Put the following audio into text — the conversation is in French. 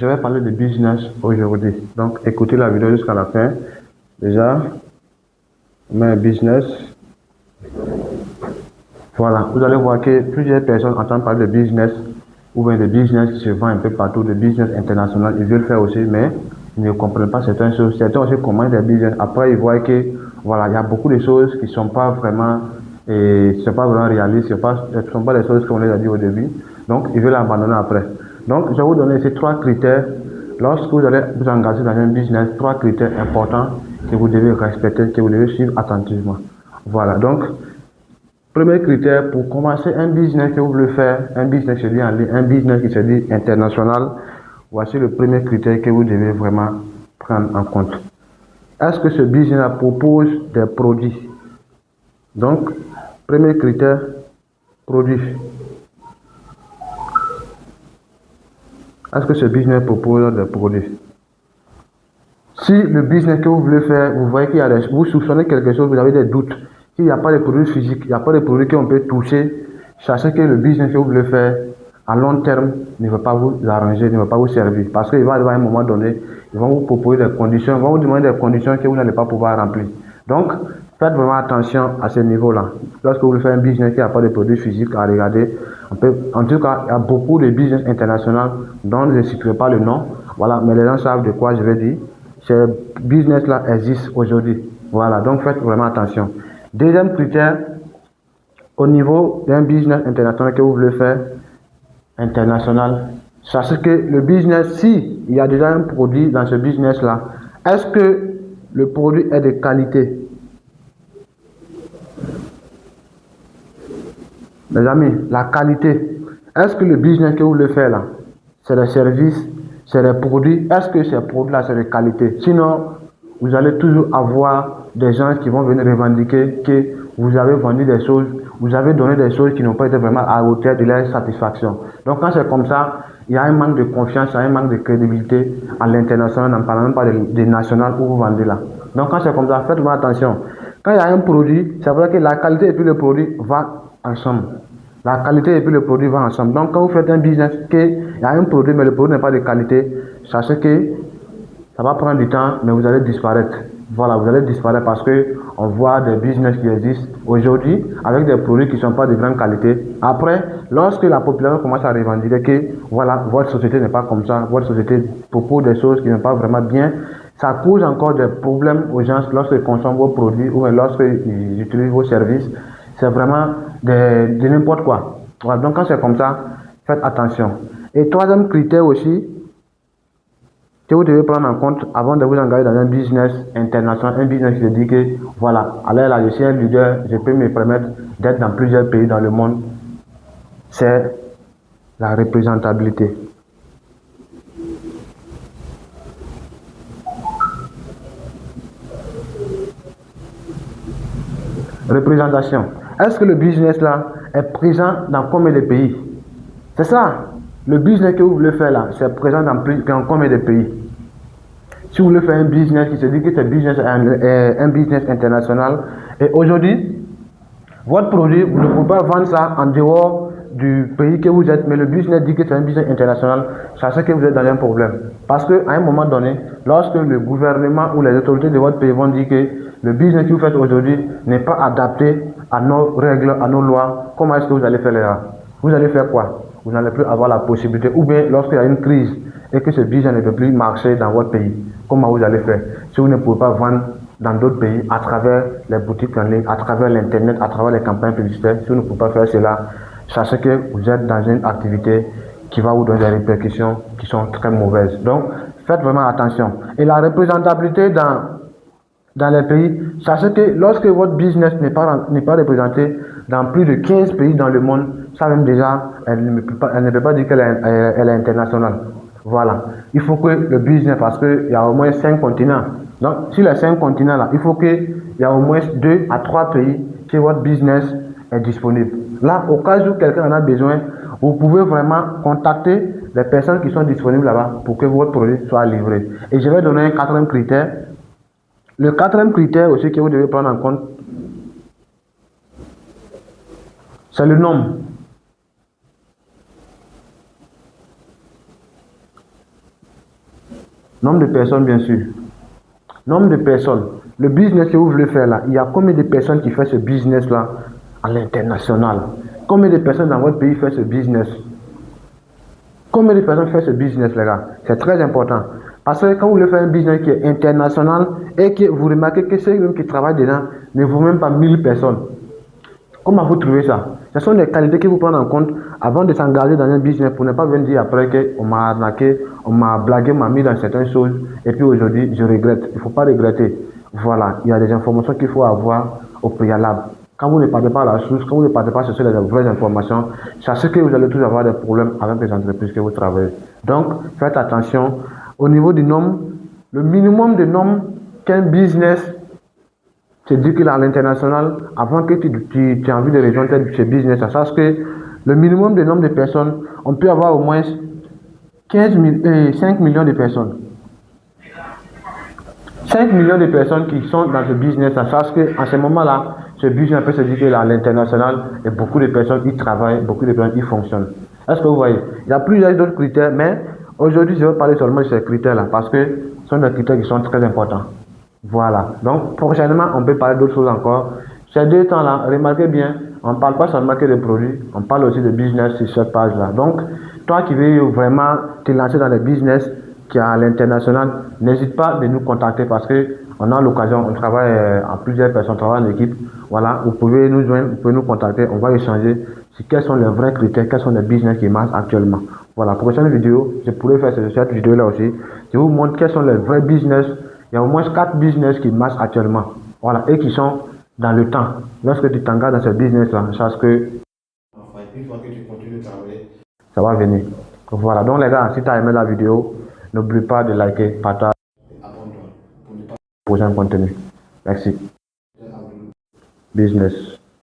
je vais parler de business aujourd'hui. Donc, écoutez la vidéo jusqu'à la fin. Déjà, mais business. Voilà, vous allez voir que plusieurs personnes entendent parler de business ou bien de business qui se vend un peu partout, de business international. Ils veulent faire aussi, mais ils ne comprennent pas certaines choses. Certains aussi commandent des business. Après, ils voient que, voilà, il y a beaucoup de choses qui ne sont pas vraiment, réalistes, ce ne sont pas des choses qu'on les a dit au début. Donc, ils veulent abandonner après. Donc, je vais vous donner ces 3 critères. Lorsque vous allez vous engager dans un business, 3 critères importants que vous devez respecter, que vous devez suivre attentivement. Voilà, donc, premier critère pour commencer un business que vous voulez faire, un business qui se dit en ligne, un business qui se dit international, voici le premier critère que vous devez vraiment prendre en compte. Est-ce que ce business propose des produits? Donc, premier critère, produit. Est-ce que ce business propose des produits? Si le business que vous voulez faire, vous voyez qu'il y a vous soupçonnez quelque chose, vous avez des doutes, qu'il n'y a pas de produits physiques, il n'y a pas de produits qu'on peut toucher, sachez que le business que vous voulez faire, à long terme, ne va pas vous arranger, ne va pas vous servir. Parce qu'il va arriver à un moment donné, ils vont vous proposer des conditions, ils vont vous demander des conditions que vous n'allez pas pouvoir remplir. Donc, faites vraiment attention à ce niveau-là. Lorsque vous voulez faire un business qui n'a pas de produits physiques à regarder, en tout cas, il y a beaucoup de business internationaux dont je ne citerai pas le nom. Voilà, mais les gens savent de quoi je vais dire. Ce business-là existe aujourd'hui. Voilà, donc faites vraiment attention. Deuxième critère, au niveau d'un business international que vous voulez faire, international, sachez que le business, si il y a déjà un produit dans ce business-là, est-ce que le produit est de qualité? Mes amis, la qualité. Est-ce que le business que vous voulez faire là, c'est des services, c'est des produits? Est-ce que ces produits-là, c'est de qualité? Sinon, vous allez toujours avoir des gens qui vont venir revendiquer que vous avez vendu des choses, vous avez donné des choses qui n'ont pas été vraiment à hauteur de leur satisfaction. Donc, quand c'est comme ça, il y a un manque de confiance, il y a un manque de crédibilité à l'international, n'en parlant même pas des nationales où vous vendez là. Donc, quand c'est comme ça, faites vraiment attention. Quand il y a un produit, c'est vrai que la qualité et puis le produit vont ensemble. La qualité et puis le produit vont ensemble. Donc, quand vous faites un business, il y a un produit, mais le produit n'est pas de qualité, sachez que ça va prendre du temps, mais vous allez disparaître. Voilà, vous allez disparaître parce que on voit des business qui existent aujourd'hui avec des produits qui ne sont pas de grande qualité. Après, lorsque la population commence à revendiquer que voilà, votre société n'est pas comme ça, votre société propose des choses qui ne sont pas vraiment bien, ça cause encore des problèmes aux gens lorsqu'ils consomment vos produits ou lorsqu'ils utilisent vos services. C'est vraiment de n'importe quoi. Voilà, donc quand c'est comme ça, faites attention. Et troisième critère aussi, que vous devez prendre en compte avant de vous engager dans un business international, un business qui dit que, voilà, allez là, je suis un leader, je peux me permettre d'être dans plusieurs pays dans le monde, c'est la représentabilité. Représentation. Est-ce que le business là est présent dans combien de pays? C'est ça. Le business que vous voulez faire là, c'est présent dans combien de pays? Si vous voulez faire un business qui se dit que c'est un business international, et aujourd'hui, votre produit, vous ne pouvez pas vendre ça en dehors du pays que vous êtes, mais le business dit que c'est un business international, sachez que vous êtes dans un problème. Parce qu'à un moment donné, lorsque le gouvernement ou les autorités de votre pays vont dire que le business que vous faites aujourd'hui n'est pas adapté à nos règles, à nos lois, comment est-ce que vous allez faire là? Vous allez faire quoi? Vous n'allez plus avoir la possibilité, ou bien lorsqu'il y a une crise et que ce business ne peut plus marcher dans votre pays, comment vous allez faire? Si vous ne pouvez pas vendre dans d'autres pays à travers les boutiques en ligne, à travers l'internet, à travers les campagnes publicitaires, si vous ne pouvez pas faire cela, sachez que vous êtes dans une activité qui va vous donner des répercussions qui sont très mauvaises. Donc, faites vraiment attention. Et la représentabilité dans les pays, sachez que lorsque votre business n'est pas représenté dans plus de 15 pays dans le monde, ça même déjà, elle ne peut pas dire qu'elle est internationale. Voilà. Il faut que le business, parce qu'il y a au moins 5 continents. Donc, sur les 5 continents là, il faut qu'il y a au moins 2 à 3 pays que votre business est disponible. Là, au cas où quelqu'un en a besoin, vous pouvez vraiment contacter les personnes qui sont disponibles là-bas pour que votre produit soit livré. Et je vais donner un quatrième critère. Le quatrième critère aussi que vous devez prendre en compte, c'est le nombre. Nombre de personnes, bien sûr. Nombre de personnes. Le business que vous voulez faire là, il y a combien de personnes qui font ce business-là à l'international? Combien de personnes dans votre pays font ce business? Combien de personnes font ce business, les gars? C'est très important. Parce que quand vous voulez faire un business qui est international et que vous remarquez que ceux qui travaillent dedans ne vaut même pas 1000 personnes. Comment vous trouvez ça? Ce sont des qualités que vous prenez en compte avant de s'engager dans un business pour ne pas venir dire après qu'on m'a arnaqué, on m'a blagué, on m'a mis dans certaines choses et puis aujourd'hui je regrette. Il ne faut pas regretter. Voilà, il y a des informations qu'il faut avoir au préalable. Quand vous ne partez pas à la source, quand vous ne partez pas chercher les vraies informations, sachez que vous allez toujours avoir des problèmes avec les entreprises que vous travaillez. Donc, faites attention. Au niveau du nombre, le minimum de nombre qu'un business, c'est dire qu'il est à l'international, avant que tu aies envie de rejoindre ce business, sache que le minimum de nombre de personnes, on peut avoir au moins 5 millions de personnes. 5 millions de personnes qui sont dans ce business, sache qu'à ce moment-là, ce business peut se dire qu'il est à l'international et beaucoup de personnes y travaillent, beaucoup de personnes y fonctionnent. Est-ce que vous voyez? Il y a plusieurs autres critères, mais aujourd'hui, je vais parler seulement de ces critères-là parce que ce sont des critères qui sont très importants. Voilà. Donc, prochainement, on peut parler d'autres choses encore. Ces 2 temps-là, remarquez bien, on ne parle pas seulement que de produits, on parle aussi de business sur cette page-là. Donc, toi qui veux vraiment te lancer dans les business qui est à l'international, n'hésite pas de nous contacter parce que on a l'occasion, on travaille en plusieurs personnes, on travaille en équipe. Voilà, vous pouvez nous joindre, vous pouvez nous contacter, on va échanger sur quels sont les vrais critères, quels sont les business qui marchent actuellement. Voilà, prochaine vidéo, je pourrais faire cette vidéo-là aussi. Je vous montre quels sont les vrais business. Il y a au moins 4 business qui marchent actuellement. Voilà, et qui sont dans le temps. Lorsque tu t'engages dans ce business-là, sache que une fois que tu continues de travailler, ça va venir. Voilà, donc les gars, si tu as aimé la vidéo, n'oublie pas de liker, partager et abonne-toi pour ne pas prochain contenu. Merci. Business.